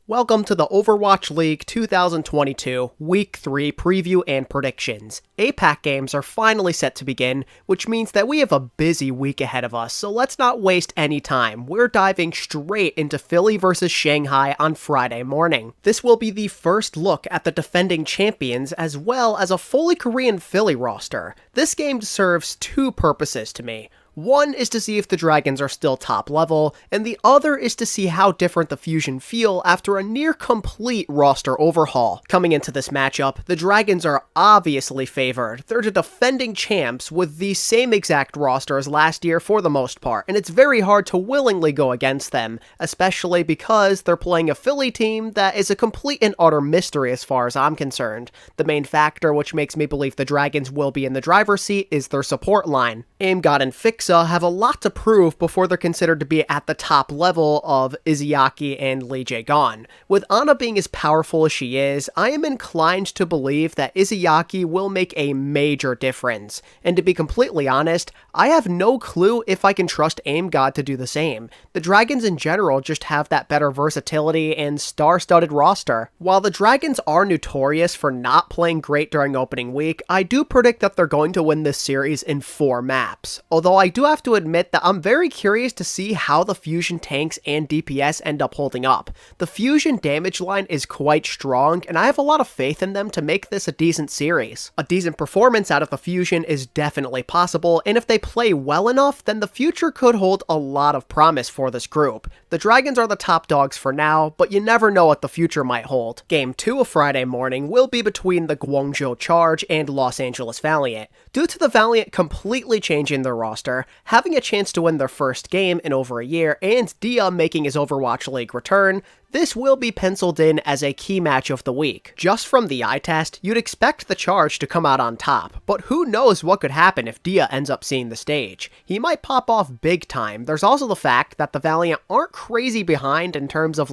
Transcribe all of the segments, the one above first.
Welcome to the Overwatch League 2022 Week 3 preview and predictions. APAC games are finally set to begin, which means that we have a busy week ahead of us, so let's not waste any time. We're diving straight into Philly versus Shanghai on Friday morning. This will be the first look at the defending champions as well as a fully Korean Philly roster. This game serves two purposes to me. One is to see if the Dragons are still top level, and the other is to see how different the Fusion feel after a near complete roster overhaul. Coming into this matchup, the Dragons are obviously favored. They're the defending champs with the same exact roster as last year for the most part, and it's very hard to willingly go against them, especially because they're playing a Philly team that is a complete and utter mystery as far as I'm concerned. The main factor which makes me believe the Dragons will be in the driver's seat is their support line. AimGod and NYXL have a lot to prove before they're considered to be at the top level of Izayaki and Lee Jae-gon. With Ana being as powerful as she is, I am inclined to believe that Izayaki will make a major difference. And to be completely honest, I have no clue if I can trust AimGod to do the same. The Dragons in general just have that better versatility and star-studded roster. While the Dragons are notorious for not playing great during opening week, I do predict that they're going to win this series in 4 maps. Although I do have to admit that I'm very curious to see how the Fusion tanks and DPS end up holding up. The Fusion damage line is quite strong, and I have a lot of faith in them to make this a decent series. A decent performance out of the Fusion is definitely possible, and if they play well enough, then the future could hold a lot of promise for this group. The Dragons are the top dogs for now, but you never know what the future might hold. Game 2 of Friday morning will be between the Guangzhou Charge and Los Angeles Valiant. Due to the Valiant completely changing their roster, having a chance to win their first game in over a year, and Dia making his Overwatch League return, this will be penciled in as a key match of the week. Just from the eye test, you'd expect the Charge to come out on top, but who knows what could happen if Dia ends up seeing the stage. He might pop off big time. There's also the fact that the Valiant aren't crazy behind in terms of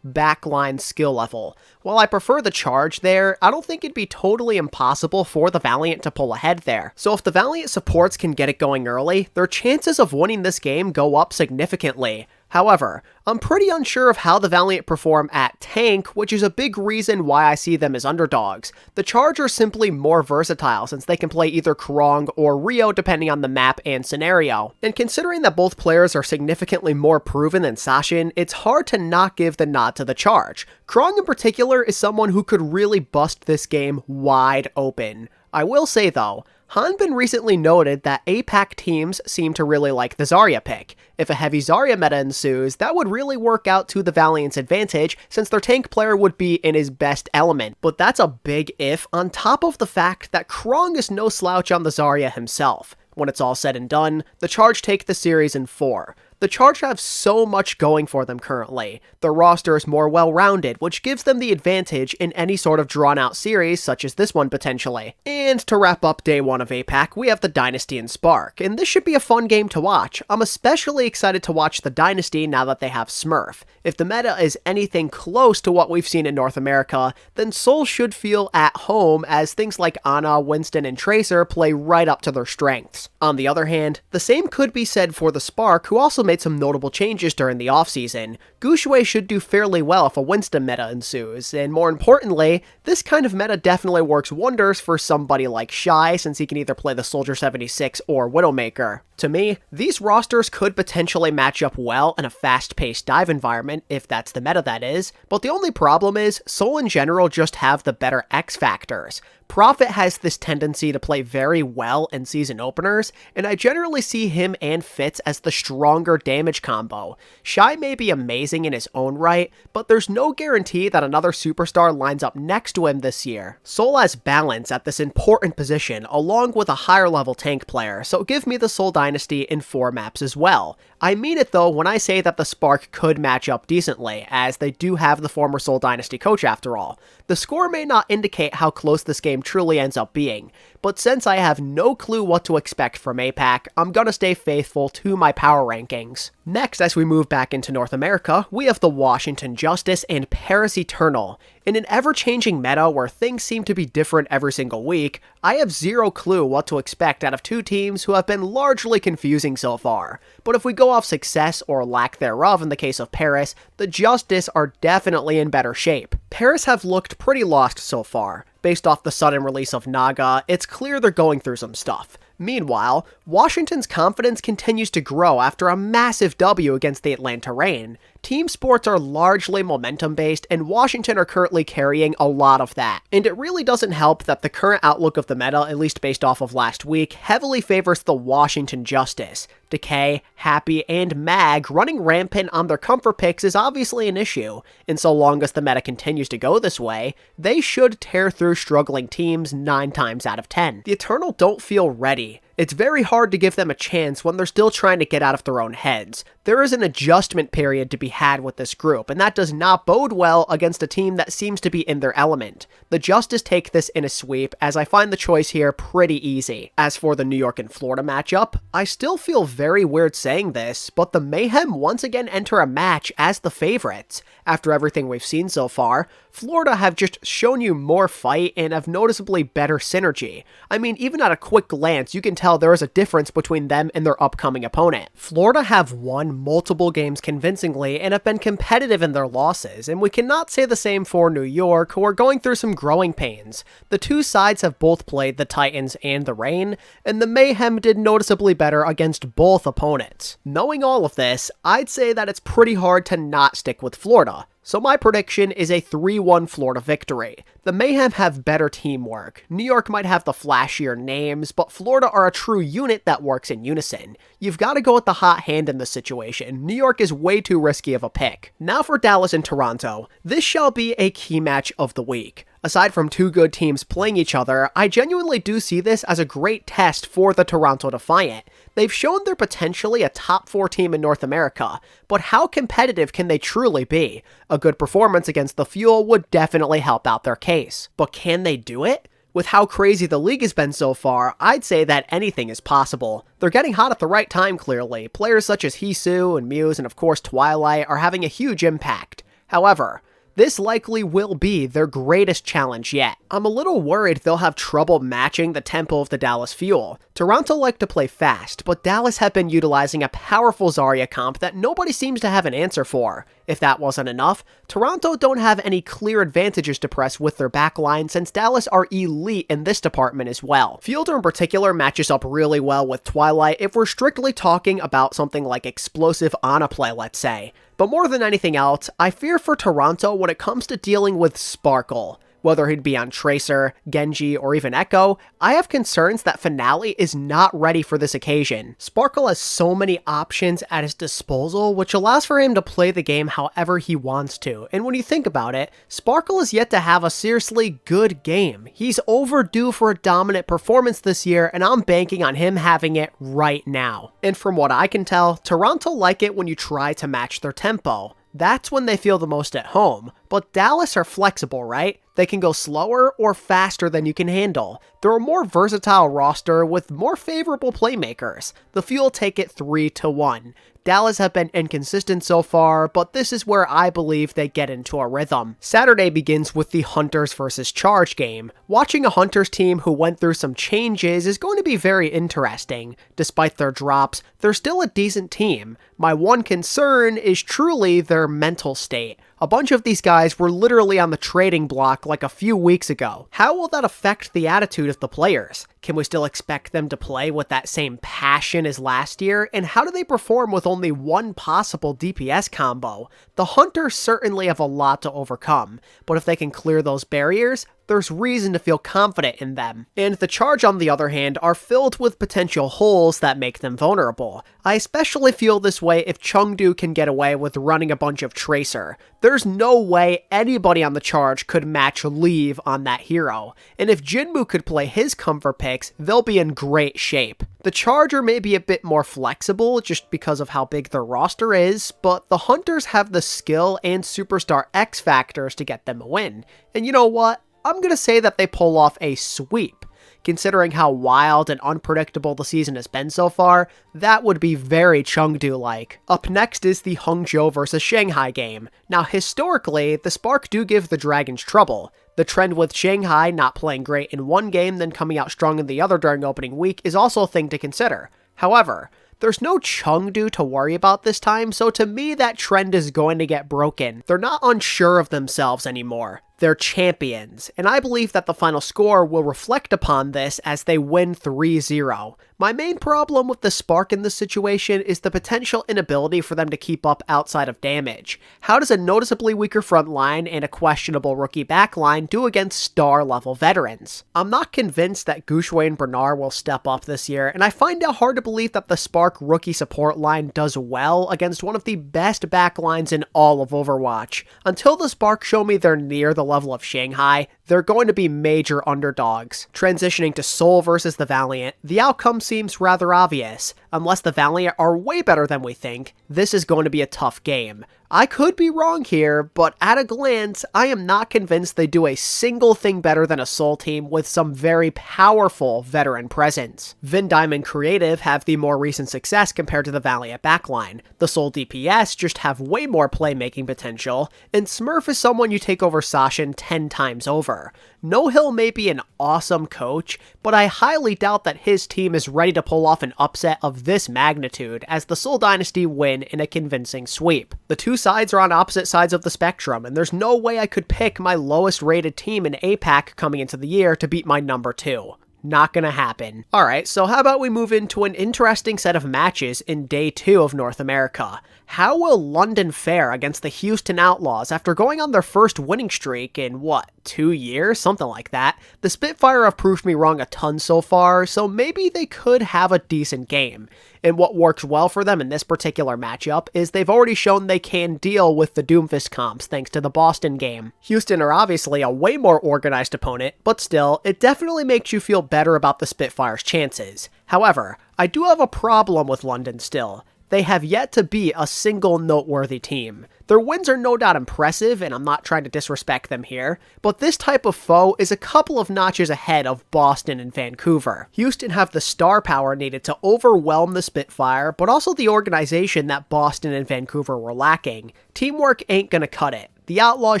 backline skill level. While I prefer the Charge there, I don't think it'd be totally impossible for the Valiant to pull ahead there. So if the Valiant supports can get it going early, their chances of winning this game go up significantly. However, I'm pretty unsure of how the Valiant perform at tank, which is a big reason why I see them as underdogs. The Charge are simply more versatile since they can play either Krong or Rio depending on the map and scenario. And considering that both players are significantly more proven than Sashin, it's hard to not give the nod to the Charge. Krong in particular is someone who could really bust this game wide open. I will say though, Hanbin recently noted that APAC teams seem to really like the Zarya pick. If a heavy Zarya meta ensues, that would really work out to the Valiant's advantage since their tank player would be in his best element. But that's a big if on top of the fact that Krong is no slouch on the Zarya himself. When it's all said and done, the Charge take the series in 4. The Charge have so much going for them currently. Their roster is more well-rounded, which gives them the advantage in any sort of drawn-out series, such as this one potentially. And to wrap up day 1 of APAC, we have the Dynasty and Spark, and this should be a fun game to watch. I'm especially excited to watch the Dynasty now that they have Smurf. If the meta is anything close to what we've seen in North America, then Seoul should feel at home as things like Ana, Winston, and Tracer play right up to their strengths. On the other hand, the same could be said for the Spark, who also made some notable changes during the offseason. Gushui should do fairly well if a Winston meta ensues, and more importantly, this kind of meta definitely works wonders for somebody like Shy since he can either play the Soldier 76 or Widowmaker. To me, these rosters could potentially match up well in a fast-paced dive environment, if that's the meta that is, but the only problem is Seoul in general just have the better X factors. Prophet has this tendency to play very well in season openers, and I generally see him and Fitz as the stronger damage combo. Shy may be amazing in his own right, but there's no guarantee that another superstar lines up next to him this year. Seoul has balance at this important position, along with a higher level tank player, so give me the Seoul Dynasty in 4 maps as well. I mean it though when I say that the Spark could match up decently, as they do have the former Seoul Dynasty coach after all. The score may not indicate how close this game truly ends up being, but since I have no clue what to expect from APAC, I'm gonna stay faithful to my power rankings. Next, as we move back into North America, we have the Washington Justice and Paris Eternal. In an ever-changing meta where things seem to be different every single week, I have zero clue what to expect out of two teams who have been largely confusing so far. But if we go off success or lack thereof in the case of Paris, the Justice are definitely in better shape. Paris have looked pretty lost so far. Based off the sudden release of Naga, it's clear they're going through some stuff. Meanwhile, Washington's confidence continues to grow after a massive W against the Atlanta Reign. Team sports are largely momentum-based, and Washington are currently carrying a lot of that. And it really doesn't help that the current outlook of the meta, at least based off of last week, heavily favors the Washington Justice. Decay, Happy, and Mag running rampant on their comfort picks is obviously an issue, and so long as the meta continues to go this way, they should tear through struggling teams 9 times out of 10. The Eternal don't feel ready. It's very hard to give them a chance when they're still trying to get out of their own heads. There is an adjustment period to be had with this group, and that does not bode well against a team that seems to be in their element. The Justice take this in a sweep, as I find the choice here pretty easy. As for the New York and Florida matchup, I still feel very weird saying this, but the Mayhem once again enter a match as the favorites. After everything we've seen so far, Florida have just shown you more fight and have noticeably better synergy. I mean, even at a quick glance, you can tell there is a difference between them and their upcoming opponent. Florida have won multiple games convincingly and have been competitive in their losses, and we cannot say the same for New York, who are going through some growing pains. The two sides have both played the Titans and the Reign, and the Mayhem did noticeably better against both opponents. Knowing all of this, I'd say that it's pretty hard to not stick with Florida. So my prediction is a 3-1 Florida victory. The Mayhem have better teamwork. New York might have the flashier names, but Florida are a true unit that works in unison. You've got to go with the hot hand in this situation. New York is way too risky of a pick. Now for Dallas and Toronto. This shall be a key match of the week. Aside from two good teams playing each other, I genuinely do see this as a great test for the Toronto Defiant. They've shown they're potentially a top 4 team in North America, but how competitive can they truly be? A good performance against the Fuel would definitely help out their case. But can they do it? With how crazy the league has been so far, I'd say that anything is possible. They're getting hot at the right time, clearly. Players such as Hisu and Muse and of course Twilight are having a huge impact. However, this likely will be their greatest challenge yet. I'm a little worried they'll have trouble matching the tempo of the Dallas Fuel. Toronto like to play fast, but Dallas have been utilizing a powerful Zarya comp that nobody seems to have an answer for. If that wasn't enough, Toronto don't have any clear advantages to press with their backline since Dallas are elite in this department as well. Fielder in particular matches up really well with Twilight if we're strictly talking about something like explosive Ana play, let's say. But more than anything else, I fear for Toronto when it comes to dealing with Sparkle. Whether he'd be on Tracer, Genji, or even Echo, I have concerns that Finale is not ready for this occasion. Sparkle has so many options at his disposal, which allows for him to play the game however he wants to. And when you think about it, Sparkle is yet to have a seriously good game. He's overdue for a dominant performance this year, and I'm banking on him having it right now. And from what I can tell, Toronto like it when you try to match their tempo. That's when they feel the most at home. But Dallas are flexible, right? They can go slower or faster than you can handle. They're a more versatile roster with more favorable playmakers. The Fuel take it 3-1. Dallas have been inconsistent so far, but this is where I believe they get into a rhythm. Saturday begins with the Hunters versus Charge game. Watching a Hunters team who went through some changes is going to be very interesting. Despite their drops, they're still a decent team. My one concern is truly their mental state. A bunch of these guys were literally on the trading block like a few weeks ago. How will that affect the attitude of the players? Can we still expect them to play with that same passion as last year? And how do they perform with only one possible DPS combo? The Hunters certainly have a lot to overcome, but if they can clear those barriers, there's reason to feel confident in them. And the Charge, on the other hand, are filled with potential holes that make them vulnerable. I especially feel this way if Chengdu can get away with running a bunch of Tracer. There's no way anybody on the Charge could match Leave on that hero. And if Jinmu could play his comfort picks, they'll be in great shape. The Charger may be a bit more flexible just because of how big their roster is, but the Hunters have the skill and superstar X factors to get them a win. And you know what? I'm going to say that they pull off a sweep. Considering how wild and unpredictable the season has been so far, that would be very Chengdu-like. Up next is the Hangzhou vs Shanghai game. Now historically, the Spark do give the Dragons trouble. The trend with Shanghai not playing great in one game then coming out strong in the other during opening week is also a thing to consider. However, there's no Chengdu to worry about this time, so to me that trend is going to get broken. They're not unsure of themselves anymore. They're champions, and I believe that the final score will reflect upon this as they win 3-0. My main problem with the Spark in this situation is the potential inability for them to keep up outside of damage. How does a noticeably weaker front line and a questionable rookie backline do against star-level veterans? I'm not convinced that Gouchway and Bernard will step up this year, and I find it hard to believe that the Spark rookie support line does well against one of the best backlines in all of Overwatch. Until the Spark show me they're near the level of Shanghai, they're going to be major underdogs. Transitioning to Seoul versus the Valiant, the outcome seems rather obvious. Unless the Valiant are way better than we think, this is going to be a tough game. I could be wrong here, but at a glance, I am not convinced they do a single thing better than a Seoul team with some very powerful veteran presence. Vindime Creative have the more recent success compared to the Valiant backline. The Seoul DPS just have way more playmaking potential, and Smurf is someone you take over Sashin 10 times over. No Hill may be an awesome coach, but I highly doubt that his team is ready to pull off an upset of this magnitude as the Seoul Dynasty win in a convincing sweep. The two sides are on opposite sides of the spectrum, and there's no way I could pick my lowest rated team in APAC coming into the year to beat my number 2. Not gonna happen. Alright, so how about we move into an interesting set of matches in Day 2 of North America. How will London fare against the Houston Outlaws after going on their first winning streak in, 2 years? Something like that. The Spitfire have proved me wrong a ton so far, so maybe they could have a decent game. And what works well for them in this particular matchup is they've already shown they can deal with the Doomfist comps thanks to the Boston game. Houston are obviously a way more organized opponent, but still, it definitely makes you feel better about the Spitfire's chances. However, I do have a problem with London still. They have yet to be a single noteworthy team. Their wins are no doubt impressive, and I'm not trying to disrespect them here, but this type of foe is a couple of notches ahead of Boston and Vancouver. Houston have the star power needed to overwhelm the Spitfire, but also the organization that Boston and Vancouver were lacking. Teamwork ain't gonna cut it. The Outlaws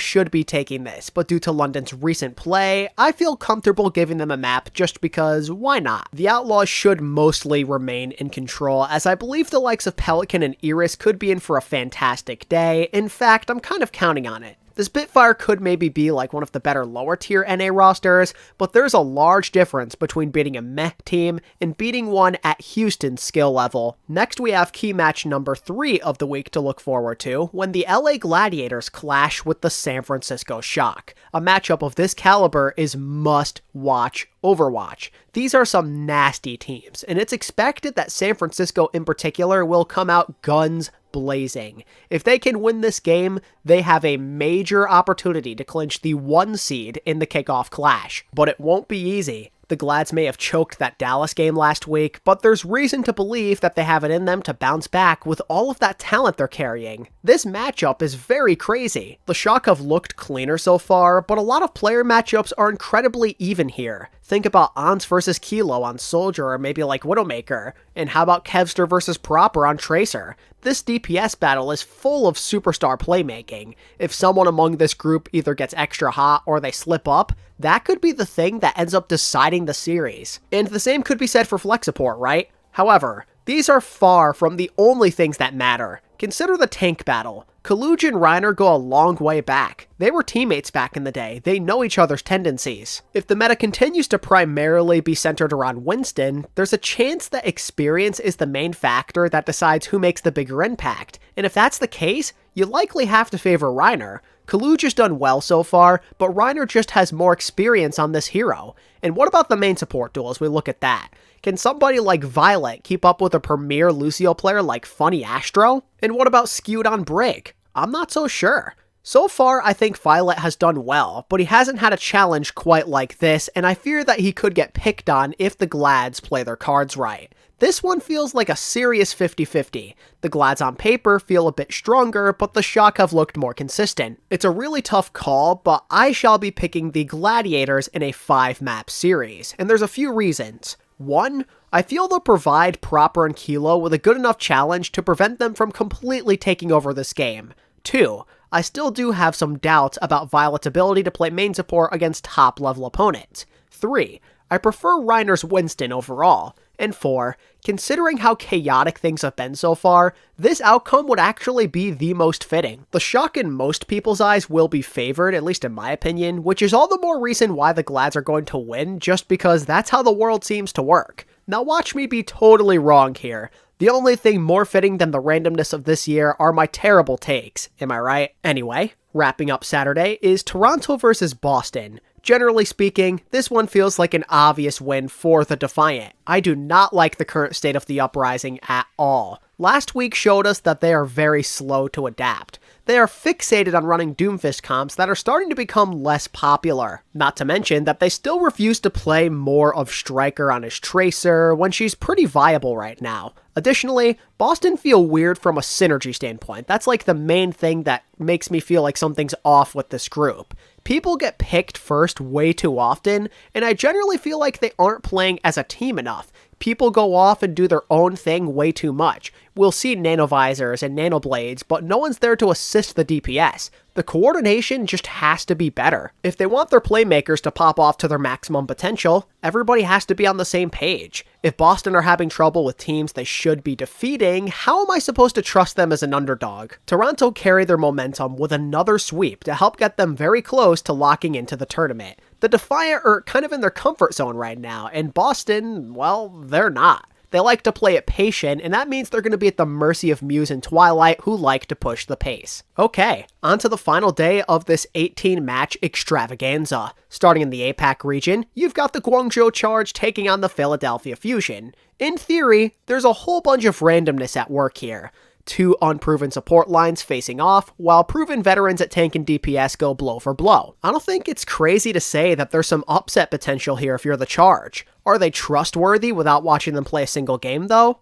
should be taking this, but due to London's recent play, I feel comfortable giving them a map just because why not? The Outlaws should mostly remain in control, as I believe the likes of Pelican and Iris could be in for a fantastic day. In fact, I'm kind of counting on it. The Spitfire could maybe be like one of the better lower tier NA rosters, but there's a large difference between beating a meh team and beating one at Houston's skill level. Next we have key match number 3 of the week to look forward to, when the LA Gladiators clash with the San Francisco Shock. A matchup of this caliber is must-watch Overwatch. These are some nasty teams, and it's expected that San Francisco in particular will come out guns blazing. If they can win this game, they have a major opportunity to clinch the 1 seed in the kickoff clash, but it won't be easy. The Glads may have choked that Dallas game last week, but there's reason to believe that they have it in them to bounce back with all of that talent they're carrying. This matchup is very crazy. The Shock have looked cleaner so far, but a lot of player matchups are incredibly even here. Think about Ans versus Kilo on Soldier or maybe like Widowmaker, and how about Kevster versus Proper on Tracer? This DPS battle is full of superstar playmaking. If someone among this group either gets extra hot or they slip up, that could be the thing that ends up deciding the series. And the same could be said for Flex Support, right? However, these are far from the only things that matter. Consider the tank battle. Kaluj and Reiner go a long way back. They were teammates back in the day. They know each other's tendencies. If the meta continues to primarily be centered around Winston, there's a chance that experience is the main factor that decides who makes the bigger impact. And if that's the case, you likely have to favor Reiner. Kaluj has done well so far, but Reiner just has more experience on this hero. And what about the main support duel as we look at that? Can somebody like Violet keep up with a premier Lucio player like Funny Astro? And what about Skewed on Brig? I'm not so sure. So far, I think Violet has done well, but he hasn't had a challenge quite like this, and I fear that he could get picked on if the Glads play their cards right. This one feels like a serious 50-50. The Glads on paper feel a bit stronger, but the Shock have looked more consistent. It's a really tough call, but I shall be picking the Gladiators in a 5-map series, and there's a few reasons. 1, I feel they'll provide Proper and Kilo with a good enough challenge to prevent them from completely taking over this game. 2, I still do have some doubts about Violet's ability to play main support against top-level opponents. 3, I prefer Reiner's Winston overall. And 4, considering how chaotic things have been so far, this outcome would actually be the most fitting. The Shock in most people's eyes will be favored, at least in my opinion, which is all the more reason why the Glads are going to win, just because that's how the world seems to work. Now watch me be totally wrong here. The only thing more fitting than the randomness of this year are my terrible takes, am I right? Anyway, wrapping up Saturday is Toronto versus Boston. Generally speaking, this one feels like an obvious win for the Defiant. I do not like the current state of the Uprising at all. Last week showed us that they are very slow to adapt. They are fixated on running Doomfist comps that are starting to become less popular. Not to mention that they still refuse to play more of Striker on his Tracer when she's pretty viable right now. Additionally, Boston feel weird from a synergy standpoint. That's like the main thing that makes me feel like something's off with this group. People get picked first way too often, and I generally feel like they aren't playing as a team enough. People go off and do their own thing way too much. We'll see nanovisors and nanoblades, but no one's there to assist the DPS. The coordination just has to be better. If they want their playmakers to pop off to their maximum potential, everybody has to be on the same page. If Boston are having trouble with teams they should be defeating, how am I supposed to trust them as an underdog? Toronto carry their momentum with another sweep to help get them very close to locking into the tournament. The Defiant are kind of in their comfort zone right now, and Boston, well, they're not. They like to play it patient, and that means they're going to be at the mercy of Muse and Twilight, who like to push the pace. Okay, on to the final day of this 18-match extravaganza. Starting in the APAC region, you've got the Guangzhou Charge taking on the Philadelphia Fusion. In theory, there's a whole bunch of randomness at work here. 2 unproven support lines facing off, while proven veterans at tank and DPS go blow for blow. I don't think it's crazy to say that there's some upset potential here if you're the Charge. Are they trustworthy without watching them play a single game though?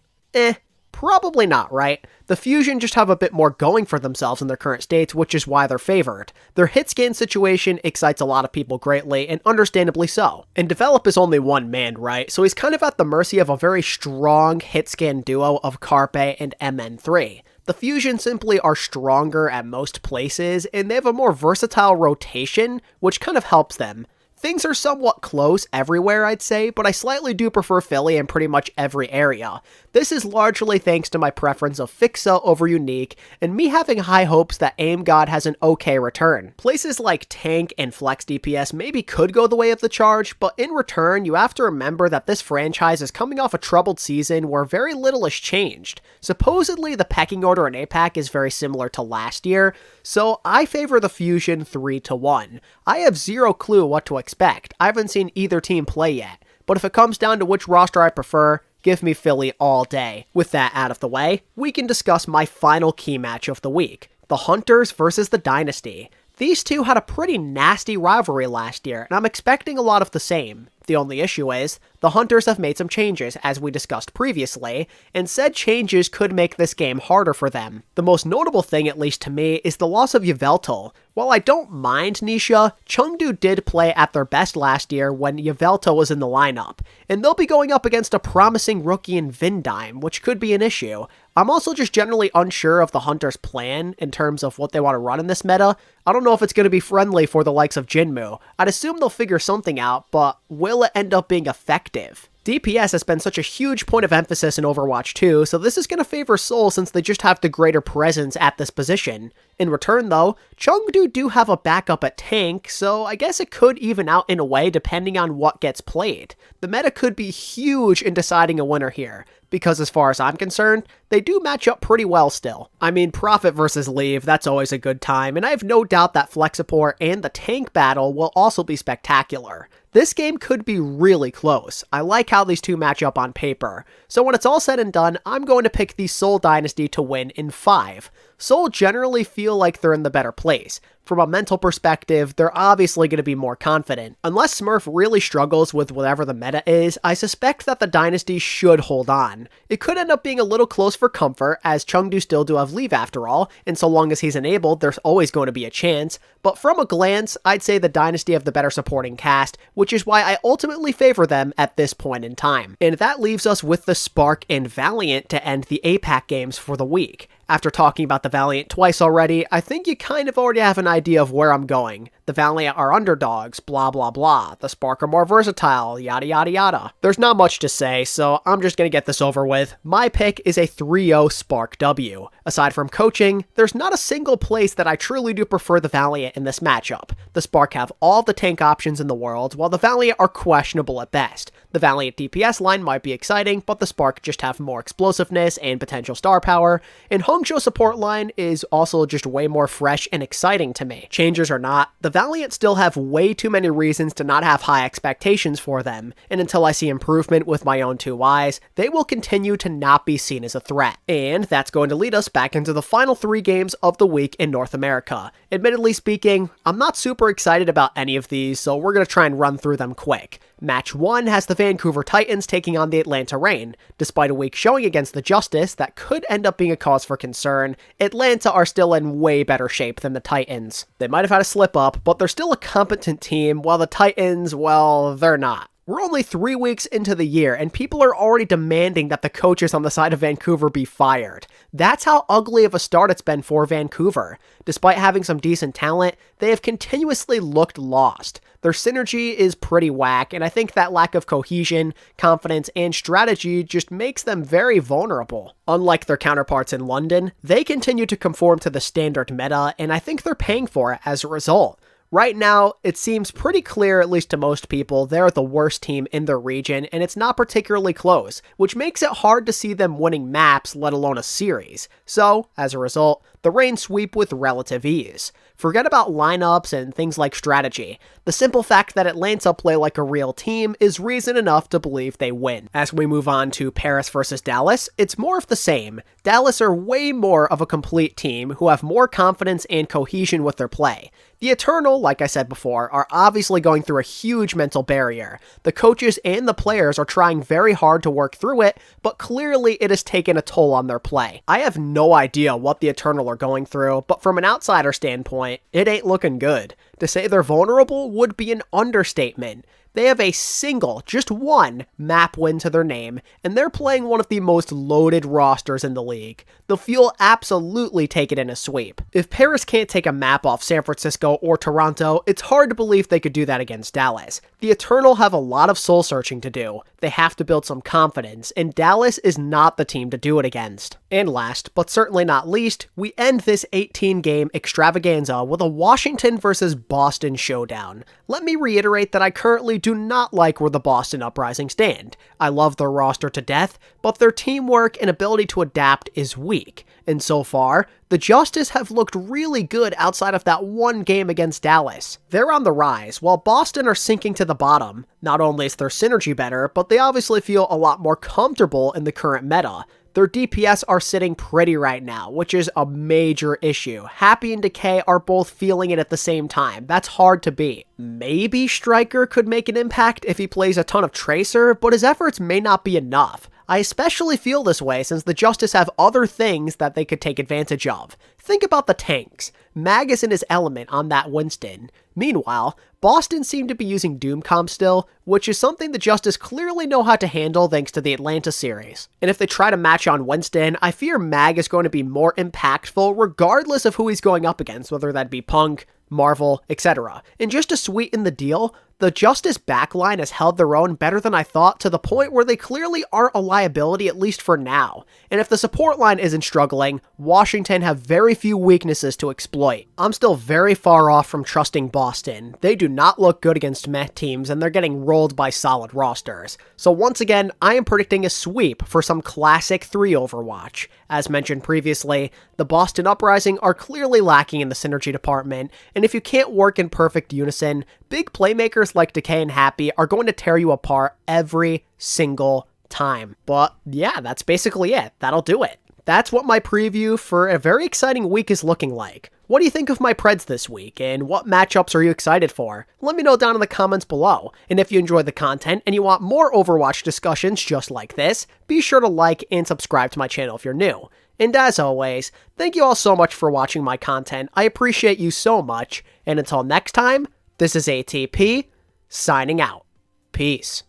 Probably not, right? The Fusion just have a bit more going for themselves in their current states, which is why they're favored. Their hit scan situation excites a lot of people greatly, and understandably so. And Develop is only one man, right? So he's kind of at the mercy of a very strong hit scan duo of Carpe and MN3. The Fusion simply are stronger at most places, and they have a more versatile rotation, which kind of helps them. Things are somewhat close everywhere, I'd say, but I slightly do prefer Philly in pretty much every area. This is largely thanks to my preference of Fixa over Unique, and me having high hopes that Aim God has an okay return. Places like Tank and Flex DPS maybe could go the way of the Charge, but in return, you have to remember that this franchise is coming off a troubled season where very little has changed. Supposedly, the pecking order in APAC is very similar to last year, so I favor the Fusion 3-1. I have zero clue what to expect. I haven't seen either team play yet, but if it comes down to which roster I prefer, give me Philly all day. With that out of the way, we can discuss my final key match of the week, the Hunters versus the Dynasty. These two had a pretty nasty rivalry last year, and I'm expecting a lot of the same. The only issue is, the Hunters have made some changes, as we discussed previously, and said changes could make this game harder for them. The most notable thing, at least to me, is the loss of Yveltal. While I don't mind Nisha, Chengdu did play at their best last year when Yveltal was in the lineup, and they'll be going up against a promising rookie in Vindime, which could be an issue. I'm also just generally unsure of the Hunters' plan in terms of what they want to run in this meta. I don't know if it's going to be friendly for the likes of Jinmu. I'd assume they'll figure something out, but will it end up being effective? DPS has been such a huge point of emphasis in Overwatch 2, so this is going to favor Seoul since they just have the greater presence at this position. In return though, Chengdu do have a backup at tank, so I guess it could even out in a way depending on what gets played. The meta could be huge in deciding a winner here, because as far as I'm concerned, they do match up pretty well still. I mean, Profit versus Leave, that's always a good time, and I have no doubt that Flex Support and the tank battle will also be spectacular. This game could be really close. I like how these two match up on paper. So when it's all said and done, I'm going to pick the Seoul Dynasty to win in 5. Seoul generally feel like they're in the better place. From a mental perspective, they're obviously going to be more confident. Unless Smurf really struggles with whatever the meta is, I suspect that the Dynasty should hold on. It could end up being a little close for comfort, as Chengdu still do have leave after all, and so long as he's enabled, there's always going to be a chance. But from a glance, I'd say the Dynasty have the better supporting cast, which is why I ultimately favor them at this point in time. And that leaves us with the Spark and Valiant to end the APAC games for the week. After talking about the Valiant twice already, I think you kind of already have an idea of where I'm going. The Valiant are underdogs, blah blah blah. The Spark are more versatile, yada yada yada. There's not much to say, so I'm just gonna get this over with. My pick is a 3-0 Spark W. Aside from coaching, there's not a single place that I truly do prefer the Valiant in this matchup. The Spark have all the tank options in the world, while the Valiant are questionable at best. The Valiant DPS line might be exciting, but the Spark just have more explosiveness and potential star power, and Hongzhou support line is also just way more fresh and exciting to me. Changers or not, the Valiant still have way too many reasons to not have high expectations for them, and until I see improvement with my own 2 eyes, they will continue to not be seen as a threat. And that's going to lead us back into the final 3 games of the week in North America. Admittedly speaking, I'm not super excited about any of these, so we're going to try and run through them quick. Match 1 has the Vancouver Titans taking on the Atlanta Reign. Despite a weak showing against the Justice that could end up being a cause for concern, Atlanta are still in way better shape than the Titans. They might have had a slip up, but they're still a competent team, while the Titans, well, they're not. We're only 3 weeks into the year, and people are already demanding that the coaches on the side of Vancouver be fired. That's how ugly of a start it's been for Vancouver. Despite having some decent talent, they have continuously looked lost. Their synergy is pretty whack, and I think that lack of cohesion, confidence, and strategy just makes them very vulnerable. Unlike their counterparts in London, they continue to conform to the standard meta, and I think they're paying for it as a result. Right now, it seems pretty clear, at least to most people, they're the worst team in their region, and it's not particularly close, which makes it hard to see them winning maps, let alone a series. So, as a result, the Reign sweep with relative ease. Forget about lineups and things like strategy. The simple fact that Atlanta play like a real team is reason enough to believe they win. As we move on to Paris versus Dallas, it's more of the same. Dallas are way more of a complete team who have more confidence and cohesion with their play. The Eternal, like I said before, are obviously going through a huge mental barrier. The coaches and the players are trying very hard to work through it, but clearly it has taken a toll on their play. I have no idea what the Eternal are going through, but from an outsider standpoint, it ain't looking good. To say they're vulnerable would be an understatement. They have a single, just one, map win to their name, and they're playing one of the most loaded rosters in the league. The Fuel absolutely take it in a sweep. If Paris can't take a map off San Francisco or Toronto, it's hard to believe they could do that against Dallas. The Eternal have a lot of soul searching to do. They have to build some confidence, and Dallas is not the team to do it against. And last, but certainly not least, we end this 18-game extravaganza with a Washington versus Boston showdown. Let me reiterate that I currently do not like where the Boston Uprising stand. I love their roster to death, but their teamwork and ability to adapt is weak. And so far, the Justice have looked really good outside of that one game against Dallas. They're on the rise, while Boston are sinking to the bottom. Not only is their synergy better, but they obviously feel a lot more comfortable in the current meta. Their DPS are sitting pretty right now, which is a major issue. Happy and Decay are both feeling it at the same time. That's hard to beat. Maybe Striker could make an impact if he plays a ton of Tracer, but his efforts may not be enough. I especially feel this way since the Justice have other things that they could take advantage of. Think about the tanks. Mag is in his element on that Winston. Meanwhile, Boston seem to be using Doomcom still, which is something the Justice clearly know how to handle thanks to the Atlanta series. And if they try to match on Winston, I fear Mag is going to be more impactful regardless of who he's going up against, whether that be Punk, Marvel, etc. And just to sweeten the deal, the Justice backline has held their own better than I thought, to the point where they clearly aren't a liability, at least for now. And if the support line isn't struggling, Washington have very few weaknesses to exploit. I'm still very far off from trusting Boston. They do not look good against meh teams, and they're getting rolled by solid rosters. So once again, I am predicting a sweep for some classic 3 Overwatch. As mentioned previously, the Boston Uprising are clearly lacking in the synergy department, and if you can't work in perfect unison, big playmakers like Decay and Happy are going to tear you apart every single time. But yeah, that's basically it. That'll do it. that's what my preview for a very exciting week is looking like. What do you think of my Preds this week, and what matchups are you excited for? Let me know down in the comments below. And if you enjoyed the content and you want more Overwatch discussions just like this, be sure to like and subscribe to my channel if you're new. And as always, thank you all so much for watching my content. I appreciate you so much, and until next time, this is ATP, signing out. Peace.